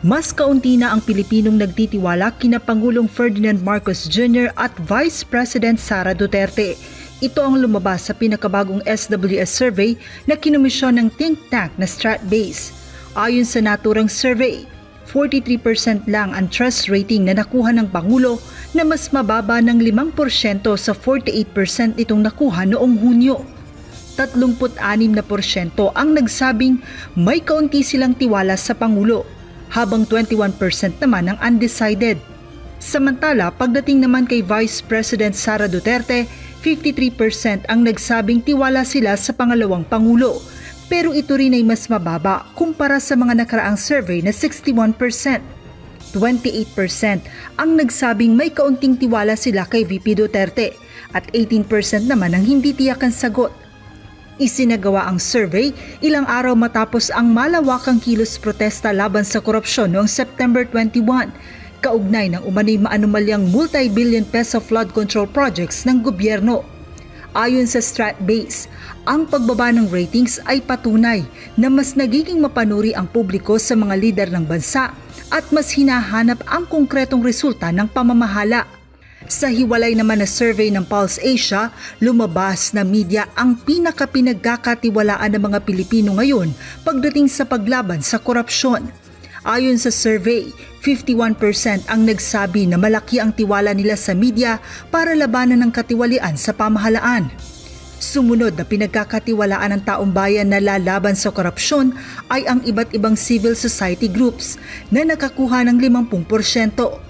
Mas kaunti na ang Pilipinong nagtitiwala kina Pangulong Ferdinand Marcos Jr. at Vice President Sara Duterte. Ito ang lumabas sa pinakabagong SWS survey na kinomisyon ng think tank na Stratbase. Ayon sa naturang survey, 43% lang ang trust rating na nakuha ng Pangulo, na mas mababa ng 5% sa 48% itong nakuha noong Hunyo. 36% ang nagsabing may kaunti silang tiwala sa Pangulo, habang 21% naman ang undecided. Samantala, pagdating naman kay Vice President Sara Duterte, 53% ang nagsabing tiwala sila sa pangalawang Pangulo, pero ito rin ay mas mababa kumpara sa mga nakaraang survey na 61%. 28% ang nagsabing may kaunting tiwala sila kay VP Duterte at 18% naman ang hindi tiyak ang sagot. Isinagawa ang survey ilang araw matapos ang malawakang kilos protesta laban sa korupsyon noong September 21, kaugnay ng umano'y maanumalyang multi-billion peso flood control projects ng gobyerno. Ayon sa Stratbase, ang pagbaba ng ratings ay patunay na mas nagiging mapanuri ang publiko sa mga lider ng bansa at mas hinahanap ang konkretong resulta ng pamamahala. Sa hiwalay naman na survey ng Pulse Asia, lumabas na media ang pinagkakatiwalaan ng mga Pilipino ngayon pagdating sa paglaban sa korupsyon. Ayon sa survey, 51% ang nagsabi na malaki ang tiwala nila sa media para labanan ng katiwalian sa pamahalaan. Sumunod na pinagkakatiwalaan ng taong bayan na lalaban sa korupsyon ay ang iba't ibang civil society groups na nakakuha ng 50%.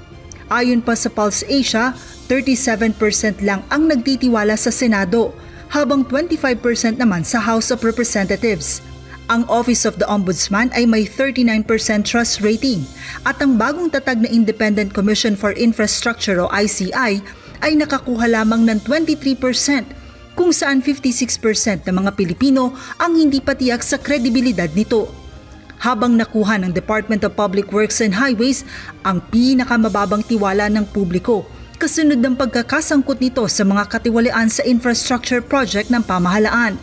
Ayon pa sa Pulse Asia, 37% lang ang nagtitiwala sa Senado, habang 25% naman sa House of Representatives. Ang Office of the Ombudsman ay may 39% trust rating at ang bagong tatag na Independent Commission for Infrastructure o ICI ay nakakuha lamang ng 23%, kung saan 56% ng mga Pilipino ang hindi patiyak sa kredibilidad nito. Habang nakuha ng Department of Public Works and Highways ang pinakamababang tiwala ng publiko, kasunod ng pagkakasangkot nito sa mga katiwalian sa infrastructure project ng pamahalaan.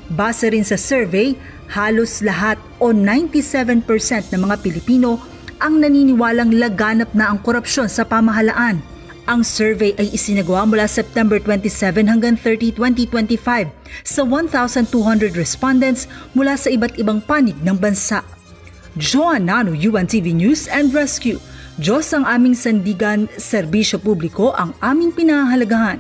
Base rin sa survey, halos lahat o 97% ng mga Pilipino ang naniniwalang laganap na ang korupsyon sa pamahalaan. Ang survey ay isinagawa mula September 27 hanggang 30, 2025 sa 1,200 respondents mula sa iba't ibang panig ng bansa. Joan Nano, UNTV News and Rescue. Diyos ang aming sandigan, serbisyo publiko ang aming pinahahalagahan.